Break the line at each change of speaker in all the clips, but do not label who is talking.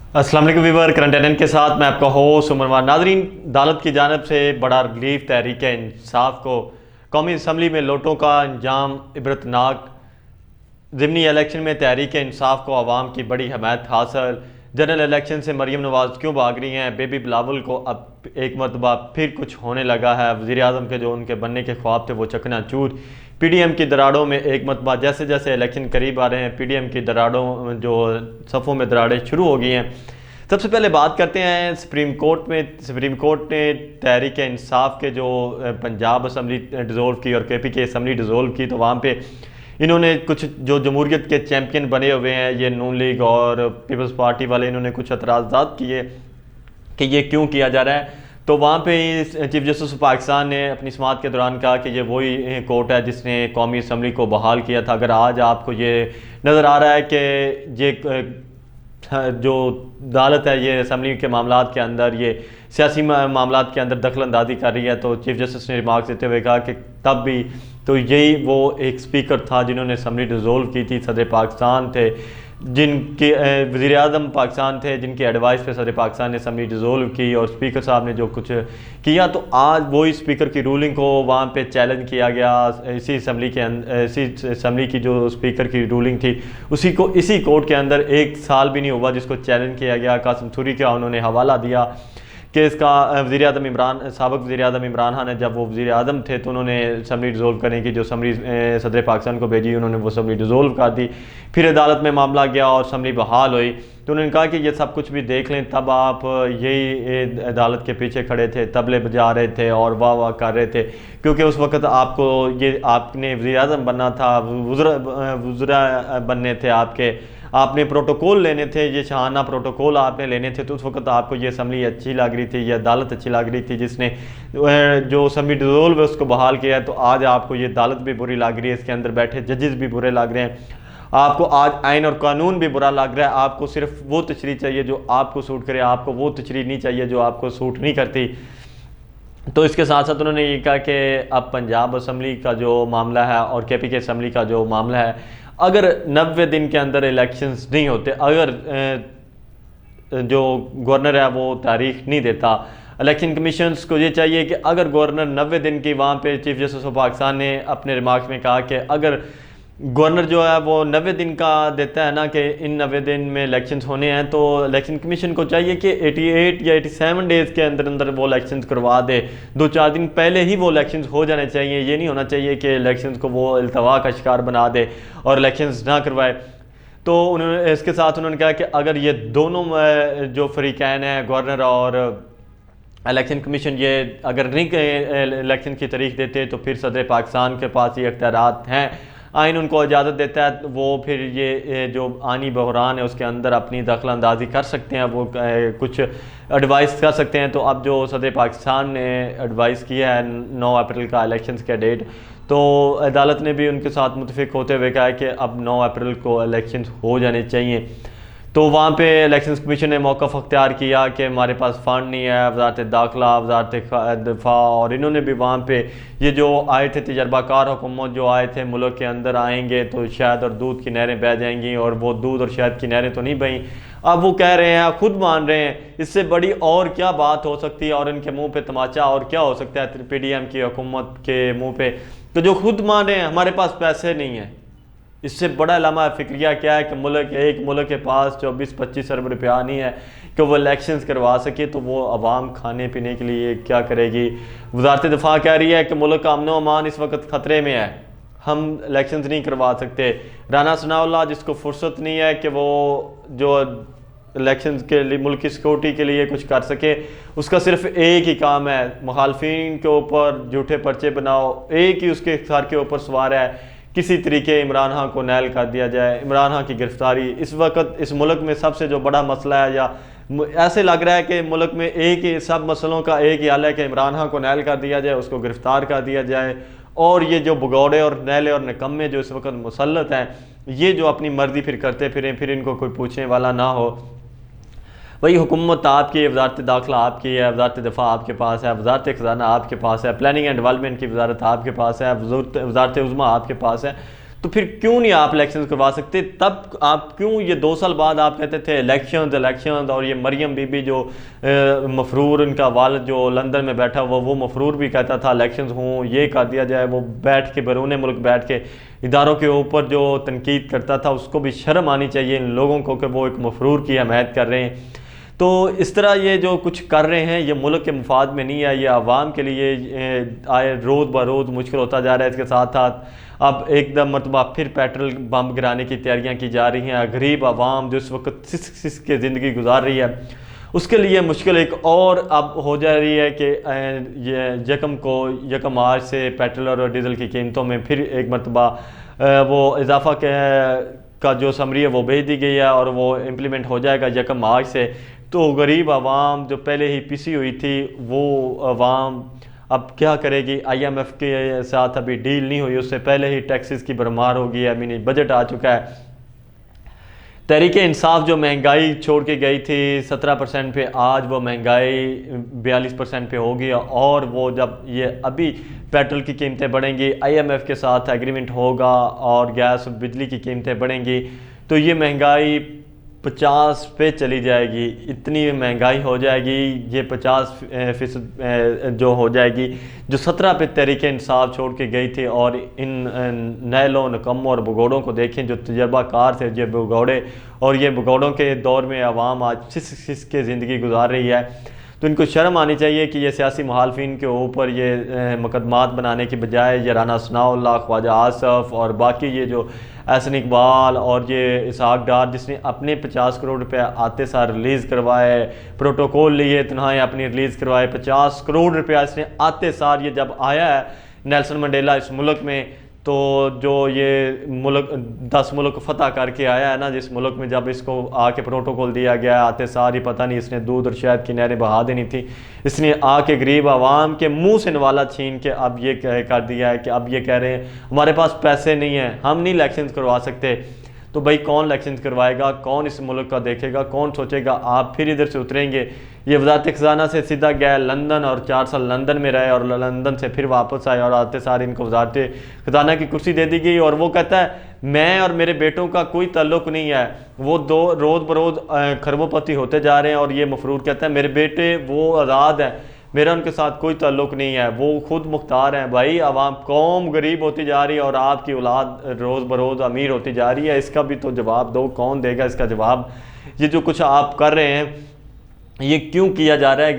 अस्सलाम वालेकुम Weaver, current attendant के साथ मैं आपका होस्ट उमरवान। नाजरीन, अदालत की जानब से बड़ा रिलीफ तहरीक इंसाफ को कौमी असम्बली में लोटों का अंजाम इबरतनाक। ज़िमनी इलेक्शन में तहरीक इंसाफ को आवाम की बड़ी हमायत हासिल। जनरल इलेक्शन से मरीम नवाज क्यों भाग रही हैं? बेबी बिलावल को अब एक मरतबा फिर कुछ होने लगा है। वज़ीर आज़म के जो उनके बनने के ख्वाब थे वो चकनाचूर। पीडीएम की दराड़ों में एक मरतबा जैसे जैसे इलेक्शन करीब आ रहे हैं, पीडीएम की दराड़ों जो सफ़ों में दराड़ें शुरू हो गई हैं। सबसे पहले बात करते हैं सुप्रीम कोर्ट ने तहरीक इंसाफ के जो पंजाब असम्बली डिज़ोल्व की और केपी की असम्बली डिज़ोल्व की, तो वहाँ पे इन्होंने कुछ जो जमहूरियत के चैम्पियन बने हुए हैं, ये नून लीग और पीपल्स पार्टी वाले, इन्होंने कुछ एतराज़ात किए कि ये क्यों किया जा रहा है। तो वहाँ पे चीफ जस्टिस ऑफ पाकिस्तान ने अपनी समाअत के दौरान कहा कि ये वही कोर्ट है जिसने कौमी असम्बली को बहाल किया था। अगर आज आपको ये नज़र आ रहा है कि ये जो अदालत है ये असम्बली के मामलात के अंदर, ये सियासी मामलात के अंदर दखल अंदाजी कर रही है, तो चीफ जस्टिस ने रिमार्क्स देते हुए कहा कि तब भी तो यही वो एक स्पीकर था जिन्होंने असम्बली डिज़ोल्व की थी, सदर पाकिस्तान थे, जिनके वज़ीर आज़म पाकिस्तान थे, जिनकी एडवाइस पे सदर पाकिस्तान ने असम्बली डिज़ोल्व की और स्पीकर साहब ने जो कुछ किया, तो आज वही स्पीकर की रूलिंग को वहाँ पे चैलेंज किया गया। इसी असम्बली की जो स्पीकर की रूलिंग थी उसी को इसी कोर्ट के अंदर 1 साल भी नहीं हुआ जिसको चैलेंज किया गया। कासिम सूरी का उन्होंने हवाला दिया कि इसका साबिक़ वज़ीर आज़म इमरान खान ने जब वो वज़ीर आज़म थे तो उन्होंने असम्बली डिज़ोल्व करने की जो असम्बली सदर पाकिस्तान को भेजी, उन्होंने वो असम्बली डिज़ोल्व कर दी। फिर अदालत में मामला गया और असम्बली बहाल हुई, तो उन्होंने कहा कि ये सब कुछ भी देख लें, तब आप यही अदालत के पीछे खड़े थे, तबले बजा रहे थे और वाह वाह कर रहे थे, क्योंकि उस वक़्त आपको ये आपने वज़ीर आज़म बनना था, वज़रा बनने थे आपने प्रोटोकॉल लेने थे, ये शाहाना प्रोटोकॉल आपने लेने थे। तो उस वक्त आपको ये असम्बली अच्छी लग रही थी, ये अदालत अच्छी लग रही थी जिसने जो असम्बली डिज़ोल्व है उसको बहाल किया है, तो आज आपको ये अदालत भी बुरी लग रही है, इसके अंदर बैठे जजेस भी बुरे लग रहे हैं, आपको आज आइन और कानून भी बुरा लग रहा है। आपको सिर्फ वो तशरीह चाहिए जो आपको सूट करे, आपको वो तशरीह नहीं चाहिए जो आपको सूट नहीं करती। तो इसके साथ साथ उन्होंने ये कहा कि अब पंजाब असम्बली का जो मामला है और केपी के असम्बली का जो मामला है, अगर 90 दिन के अंदर इलेक्शंस नहीं होते, अगर जो गवर्नर है वो तारीख नहीं देता, इलेक्शन कमीशंस को ये चाहिए कि अगर गवर्नर 90 दिन की, वहाँ पे चीफ जस्टिस ऑफ पाकिस्तान ने अपने रिमार्क्स में कहा कि अगर गवर्नर जो है वो 90 दिन का देता है ना कि इन 90 दिन में इलेक्शंस होने हैं, तो इलेक्शन कमीशन को चाहिए कि 88 या 87 डेज़ के अंदर अंदर वो इलेक्शंस करवा दे। 2-4 दिन पहले ही वो इलेक्शंस हो जाने चाहिए। ये नहीं होना चाहिए कि इलेक्शंस को वो इल्तवा का शिकार बना दे और इलेक्शंस ना करवाए। तो उन्होंने इसके साथ उन्होंने कहा कि अगर ये दोनों जो फरीकैन हैं, गवर्नर और इलेक्शन कमीशन, ये अगर नहीं इलेक्शन की तारीख देते तो फिर सदर पाकिस्तान के पास ये इख्तियारात हैं, आइन उनको इजाज़त देता है, तो वो फिर ये जो आनी बहरान है उसके अंदर अपनी दखल अंदाजी कर सकते हैं, वो कुछ एडवाइस कर सकते हैं। तो अब जो सदर पाकिस्तान ने एडवाइस किया है 9 अप्रैल का इलेक्शंस के डेट, तो अदालत ने भी उनके साथ मुतफिक होते हुए कहा कि अब 9 अप्रैल को इलेक्शंस हो जाने चाहिए। तो वहाँ पे इलेक्शन कमीशन ने मौक़िफ़ अख्तियार किया कि हमारे पास फ़ंड नहीं है, वज़ारत दाखिला, वज़ारत दिफा, और इन्होंने भी वहाँ पे ये जो आए थे तजर्बाकार हुकूमत जो आए थे, मुल्क के अंदर आएंगे तो शहद और दूध की नहरें बह जाएंगी, और वो दूध और शहद की नहरें तो नहीं बहीं। अब वो कह रहे हैं, खुद मान रहे हैं, इससे बड़ी और क्या बात हो सकती है, और इनके मुँह पर तमाचा और क्या हो सकता है PDM की हुकूमत के मुँह पर, तो जो खुद मान रहे हैं हमारे पास पैसे नहीं हैं। इससे बड़ा लम्हा फिक्रिया क्या है कि एक मुल्क के पास 24-25 अरब रुपया नहीं है कि वो इलेक्शंस करवा सके, तो वो आवाम खाने पीने के लिए क्या करेगी। वज़ारत दिफा कह रही है कि मुल्क का अमन अमान इस वक्त ख़तरे में है, हम इलेक्शंस नहीं करवा सकते। राना सनाउल्लाह, जिसको फुर्सत नहीं है कि वो जो इलेक्शंस के लिए मुल्क की सिक्योरिटी के लिए कुछ कर सके, उसका सिर्फ एक ही काम है, मुखालफिन के ऊपर झूठे पर्चे बनाओ, एक ही उसके सर के ऊपर सवार है, किसी तरीके इमरान खान को नैल कर दिया जाए। इमरान खान की गिरफ्तारी इस वक्त इस मुल्क में सबसे जो बड़ा मसला है, या ऐसे लग रहा है कि मुल्क में एक ही सब मसलों का एक ही हल है कि इमरान खान को नैल कर दिया जाए, उसको गिरफ्तार कर दिया जाए, और ये जो भगौड़े और नैले और निकम्मे जो इस वक्त मुसल्लत हैं, ये जो अपनी मर्जी फिर करते फिरें, फिर इनको कोई पूछने वाला ना हो। वही हुकूमत आपकी, वज़ारत दाखिला आपकी है, वज़ारत दिफा आपके पास है, वज़ारत ख़ज़ाना आपके पास है, प्लानिंग एंड डेवलपमेंट की वज़ारत आपके पास है, वज़ारत उज़्मा आपके पास है। तो फिर क्यों नहीं आप इलेक्शन करवा सकते? तब आप क्यों ये 2 साल बाद आप कहते थे इलेक्शन, और ये मरियम बीबी जो मफरूर, उनका वालिद जो लंदन में बैठा हुआ, वो मफरूर भी कहता था इलेक्शन हों, ये कर दिया जाए। वो बैठ के बैरून मुल्क बैठ के इदारों के ऊपर जो तनकीद करता था, उसको भी शर्म आनी चाहिए इन लोगों को कि वो एक मफरूर की हमायत कर रहे हैं। तो इस तरह ये जो कुछ कर रहे हैं ये मुल्क के मुफाद में नहीं है, ये आवाम के लिए आए रोज़ ब रोज़ मुश्किल होता जा रहा है। इसके साथ साथ अब एकदम मरतबा फिर पेट्रोल बम गिराने की तैयारियां की जा रही हैं। गरीब आवाम जो इस वक्त सिस के ज़िंदगी गुजार रही है, उसके लिए मुश्किल एक और अब हो जा रही है कि ये यकम मार्च से पेट्रोल और डीज़ल की कीमतों में फिर एक मरतबा वो इजाफा का जो समरी है वो भेज दी गई है, और वो इम्प्लीमेंट हो जाएगा यकम मार्च से। तो गरीब आवाम जो पहले ही पिसी हुई थी, वो आवाम अब क्या करेगी? IMF के साथ अभी डील नहीं हुई, उससे पहले ही टैक्सेस की भरमार होगी है, मिनी बजट आ चुका है। तहरीक इंसाफ जो महंगाई छोड़ के गई थी 17% पे, आज वो महंगाई 42% पे होगी। और वो जब ये अभी पेट्रोल की कीमतें बढ़ेंगी, IMF के साथ एग्रीमेंट होगा और गैस बिजली की कीमतें बढ़ेंगी, तो ये महंगाई 50 पे चली जाएगी। इतनी महंगाई हो जाएगी, ये 50% जो हो जाएगी, जो 17 पे तहरीक इंसाफ छोड़ के गई थी। और इन नैलों, नकम्मों और भगोड़ों को देखें जो तजर्बाकार थे, ये भगोड़े, और ये भगोड़ों के दौर में आवाम आज सिस के ज़िंदगी गुजार रही है। तो इनको शर्म आनी चाहिए कि ये सियासी मुखालफिन के ऊपर ये मुकदमात बनाने के बजाय ये राना सनाउल्लाह, ख्वाजा आसफ और बाकी ये जो एहसन इकबाल और ये इसहाक डार, जिसने अपने 50 करोड़ रुपए आते सार रिलीज़ करवाए, प्रोटोकॉल लिए, तनहाई अपनी रिलीज़ करवाए, 50 करोड़ रुपया इसने आते सार, ये जब आया है नेल्सन मंडेला इस मुल्क में, तो जो ये मुल्क 10 मुल्क फतह करके आया है ना, जिस मुल्क में जब इसको आके प्रोटोकॉल दिया गया आते सार ही पता नहीं इसने दूध और शहद की नहरें बहा देनी थी, इसने आके गरीब आवाम के मुंह से नवाला छीन के अब ये कर दिया है कि अब ये कह रहे हैं हमारे पास पैसे नहीं हैं, हम नहीं इलेक्शन करवा सकते। तो भाई कौन इलेक्शन करवाएगा? कौन इस मुल्क का देखेगा? कौन सोचेगा? आप फिर इधर से उतरेंगे। ये वज़ारत ख़ज़ाना से सीधा गया लंदन और 4 साल लंदन में रहे, और लंदन से फिर वापस आए, और आते सारे इनको वज़ारत ख़ज़ाना की कुर्सी दे दी गई। और वो कहता है मैं और मेरे बेटों का कोई ताल्लुक़ नहीं है, वो रोज़ बरोज़ खरबोपति होते जा रहे हैं। और ये मफरूर कहता है मेरे बेटे वो आज़ाद है, मेरा उनके साथ कोई ताल्लुक़ नहीं है, वो खुद मुख्तार हैं। भाई आवाम कौम गरीब होती जा रही है और आपकी औलाद रोज़ बरोज़ अमीर होती जा रही है, इसका भी तो जवाब दो। कौन देगा इसका जवाब? ये जो कुछ आप कर रहे हैं ये क्यों किया जा रहा है?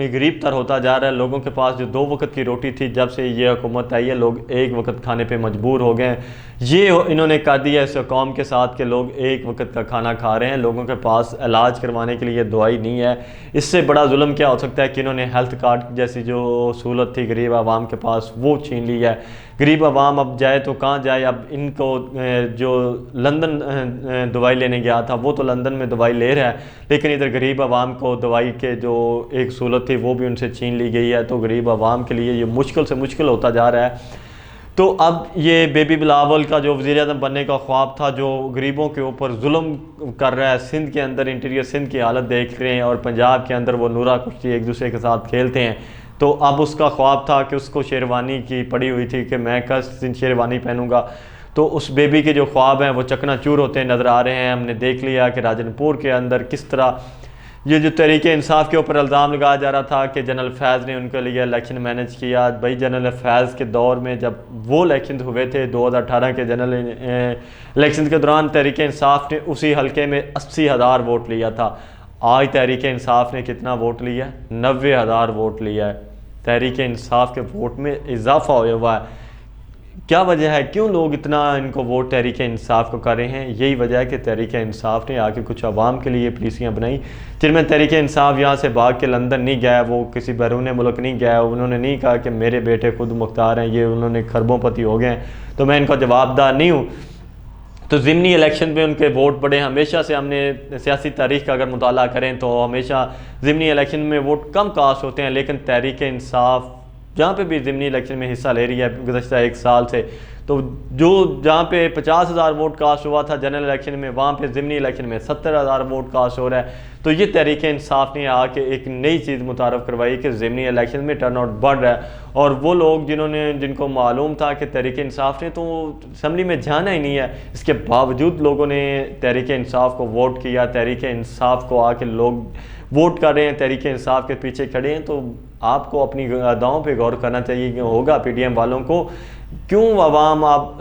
गरीब तर होता जा रहा है। लोगों के पास जो 2 वक्त की रोटी थी, जब से ये हुकूमत आई है लोग 1 वक्त खाने पे मजबूर हो गए हैं। ये इन्होंने कर दिया इस कौम के साथ कि लोग 1 वक्त का खाना खा रहे हैं, लोगों के पास इलाज करवाने के लिए दवाई नहीं है। इससे बड़ा जुल्म क्या हो सकता है कि इन्होंने हेल्थ कार्ड जैसी जो सहूलत थी गरीब आवाम के पास, वो छीन ली है। गरीब आवाम अब जाए तो कहाँ जाए? अब इनको जो लंदन दवाई लेने गया था वो तो लंदन में दवाई ले रहा है, लेकिन इधर गरीब आवाम को दवाई के जो एक सहूलत थी वो भी उनसे छीन ली गई है। तो गरीब आवाम के लिए ये मुश्किल से मुश्किल होता जा रहा है। तो अब ये बेबी बिलावल का जो वज़ीर आज़म बनने का ख्वाब था, जो गरीबों के ऊपर जुल्म कर रहा है, सिंध के अंदर इंटीरियर सिंध की हालत देख रहे हैं, और पंजाब के अंदर वो नूरा कुश्ती एक दूसरे के साथ खेलते हैं। तो अब उसका ख्वाब था कि उसको शेरवानी की पड़ी हुई थी कि मैं कस शेरवानी पहनूंगा। तो उस बेबी के जो ख्वाब हैं वो चकनाचूर होते नज़र आ रहे हैं। हमने देख लिया कि राजनपुर के अंदर किस तरह ये जो तहरीक इंसाफ के ऊपर इल्ज़ाम लगाया जा रहा था कि जनरल फैज़ ने उनके लिए इलेक्शन मैनेज किया। भाई जनरल फैज़ के दौर में जब वो इलेक्शन हुए थे 2018 के जनरल इलेक्शन के दौरान, तहरीक इंसाफ ने उसी हलके में 80,000 वोट लिया था। आज तहरीक इंसाफ ने कितना वोट लिया? 90,000 वोट लिया है। तहरीक इंसाफ के वोट में इजाफा हुआ है। क्या वजह है? क्यों लोग इतना इनको वोट तहरीक इंसाफ को कर रहे हैं? यही वजह है कि तहरीक इंसाफ ने आके कुछ आवाम के लिए पॉलिसियाँ बनाई, जिनमें तहरीक इंसाफ यहाँ से भाग के लंदन नहीं गया, वो किसी बैरून मुल्क नहीं गया। उन्होंने नहीं कहा कि मेरे बेटे खुद मुख्तार हैं, ये उन्होंने खरबोपति हो गए हैं तो मैं इनका जवाबदार नहीं हूँ। तो ज़िमनी इलेक्शन में उनके वोट बढ़े। हमेशा से हमने सियासी तारीख का अगर मुताला करें तो हमेशा ज़िमनी इलेक्शन में वोट कम कास्ट होते हैं, लेकिन तहरीक इंसाफ जहाँ पे भी ज़िमनी इलेक्शन में हिस्सा ले रही है गुज़श्ता 1 साल से, तो जो जहाँ पे 50,000 वोट कास्ट हुआ था जनरल इलेक्शन में, वहाँ पे ज़िमनी इलेक्शन में 70,000 वोट कास्ट हो रहा है। तो ये तहरीक इंसाफ ने आके एक नई चीज़ मुतारफ़ करवाई कि ज़िमनी इलेक्शन में टर्न आउट बढ़ रहा है, और वो लोग जिनको मालूम था कि तहरीक इंसाफ ने तो असम्बली में जाना ही नहीं है, इसके बावजूद लोगों ने तहरीक इंसाफ को वोट किया, तहरीक इंसाफ को आके लोग वोट कर रहे हैं, तहरीक इंसाफ के पीछे खड़े हैं। तो आपको अपनी अदाओं पे गौर करना चाहिए कि होगा पीडीएम वालों को, क्यों आवाम आप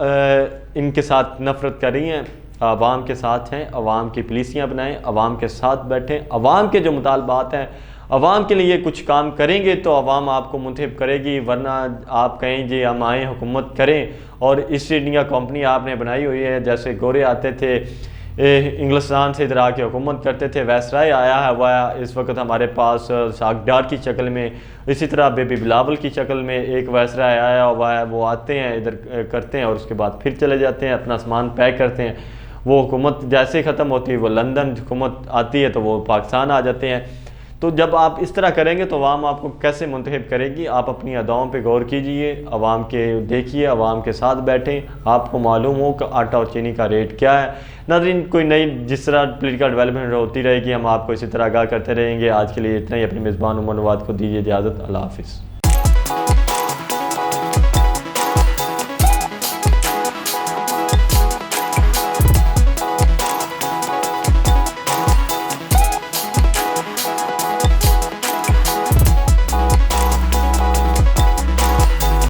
इनके साथ नफ़रत कर रही हैं। आवाम के साथ हैं, आवाम की पुलिसियाँ बनाएं, आवाम के साथ बैठें, आवाम के जो मुतालबात हैं आवाम के लिए कुछ काम करेंगे तो आवाम आपको मुंतखब करेगी, वरना आप कहें जी हम आए हुकूमत करें। और ईस्ट इंडिया कंपनी आपने बनाई हुई है, जैसे गोरे आते थे इंग्लिस्तान से इधर आके हुकूमत करते थे, वैसराय आया है वह इस वक्त हमारे पास सागडार की शक्ल में, इसी तरह बेबी बिलावल की शक्ल में एक वैसराय आया हुआ है। वो आते हैं इधर करते हैं और उसके बाद फिर चले जाते हैं, अपना सामान पैक करते हैं। वो हुकूमत जैसे ख़त्म होती है वो लंदन हुकूमत आती है तो वो पाकिस्तान आ जाते हैं। तो जब आप इस तरह करेंगे तो अवाम आपको कैसे मुंतखब करेगी। आप अपनी अदाओं पे गौर कीजिए, अवाम के देखिए, अवाम के साथ बैठें, आपको मालूम हो कि आटा और चीनी का रेट क्या है। नाज़रीन, कोई नई जिस तरह पॉलिटिकल डेवलपमेंट होती रहेगी हम आपको इसी तरह आगाह करते रहेंगे। आज के लिए इतना ही। अपने मेज़बान उमर नवाद को दीजिए इजाज़त। अल्लाह हाफ़िज़।